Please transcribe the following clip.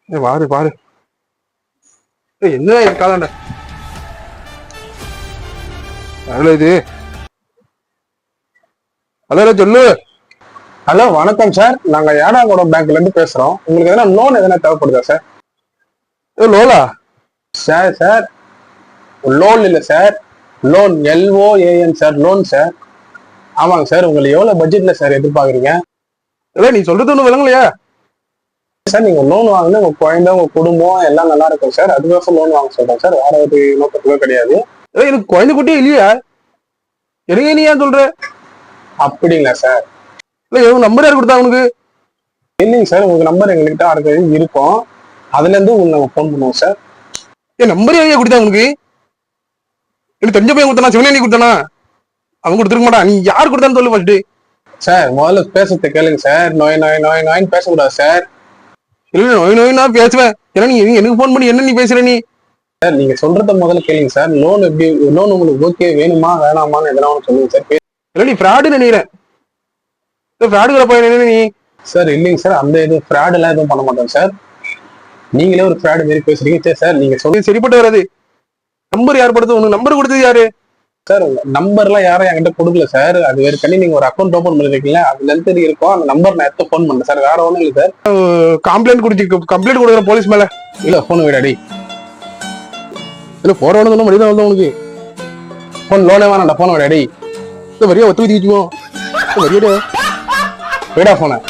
பாரு பாரு. என்ன இருக்காதாண்ட இது? ஹலோ சொல்லு. ஹலோ வணக்கம் சார், நாங்க ஏடாகூடம் பேங்க்ல இருந்து பேசுறோம். உங்களுக்கு எதனா லோன் எதனா தேவைப்படுதா சார்? லோலா? சார் லோன் இல்ல sir, loan LOAN sir, loan sir. ஆமாங்க சார், உங்களுக்கு எவ்வளவு பட்ஜெட்ல சார் எதிர்பார்க்குறீங்க? இல்ல நீ சொல்றது ஒண்ணு விளங்கலையா? சார் நீங்க லோன் வாங்கினா உங்க குழந்தை உங்க குடும்பம் எல்லாம் நல்லா இருக்கும் சார், அதுக்கோசம் லோன் வாங்க சொல்றேன் சார், வேற ஒரு நோக்கத்துக்கோ கிடையாது. எனக்கு குழந்தை குட்டியே இல்லையா? எனக்கு நீ ஏன் சொல்ற? அப்படிங்களா சார்? இல்ல உங்க நம்பர் யார் கொடுத்தா உனக்கு? இல்லைங்க சார், உங்களுக்கு நம்பர் எங்ககிட்ட அடுத்தது இருக்கும், அதுல இருந்து உங்களுக்கு நாங்க ஃபோன் பண்ணுவோம் சார். என் நம்பர் யாரையா கொடுத்தா உனக்கு? எனக்கு தெரிஞ்ச பையன் கொடுத்தானா? சிவனேனி கொடுத்தானா? அவன் கொடுத்துருக்க மாட்டான். நீ யார் கொடுத்தான்னு சொல்லு ஃபர்ஸ்ட். சார் முதல்ல பேசுறத கேளுங்க சார், நோய் நோய் நோய் நோயின்னு பேசக்கூடாது சார். இல்ல நோய் நோய் நான் பேசுவேன். ஏன்னா நீ எனக்கு போன் பண்ணி என்ன நீ பேசுற நீ? சார் நீங்க சொல்றத முதல்ல கேளுங்க சார். லோன் எப்படி, லோன் உங்களுக்கு ஓகே வேணுமா வேணாமான்னு எதனா ஒன்று சொல்லுங்க சார். இல்ல நீ ஃப்ராடு நினைக்கிறேன். ஃப்ராடுங்கிற பையன் என்ன நீ? சார் இல்லைங்க சார், அந்த இது ஃப்ராட் எல்லாம் எதுவும் பண்ண மாட்டோம் சார். நீங்களே ஒரு ஃப்ராடு மாரி பேசுறீங்க. சரி சார், நீங்க சொல்லி சரிப்பட்டு வராது. நம்பர் யார் படுத்து? உனக்கு நம்பர் கொடுத்தது யாரு? சார் நம்பர்லாம் யாரும் என்கிட்ட கொடுக்கல சார். அது வேறு பண்ணி நீங்க ஒரு அக்கௌண்ட் ஓப்பன் பண்ணிருக்கீங்களா, அதுல இருந்து இருக்கும் அந்த நம்பர் நான் எடுத்து ஃபோன் பண்ணேன் சார், வேற ஒன்றும் இல்லை சார். கம்ப்ளைண்ட் கொடுக்குற போலீஸ் மேல. இல்ல போன் விடாடி. இல்ல போறவனு மனிதன் வந்து உனக்கு போன் லோனே வேணாண்டா, போன் விடாடி. வரியா ஒத்து வச்சுக்குவோம். வரியாடா விடா போன.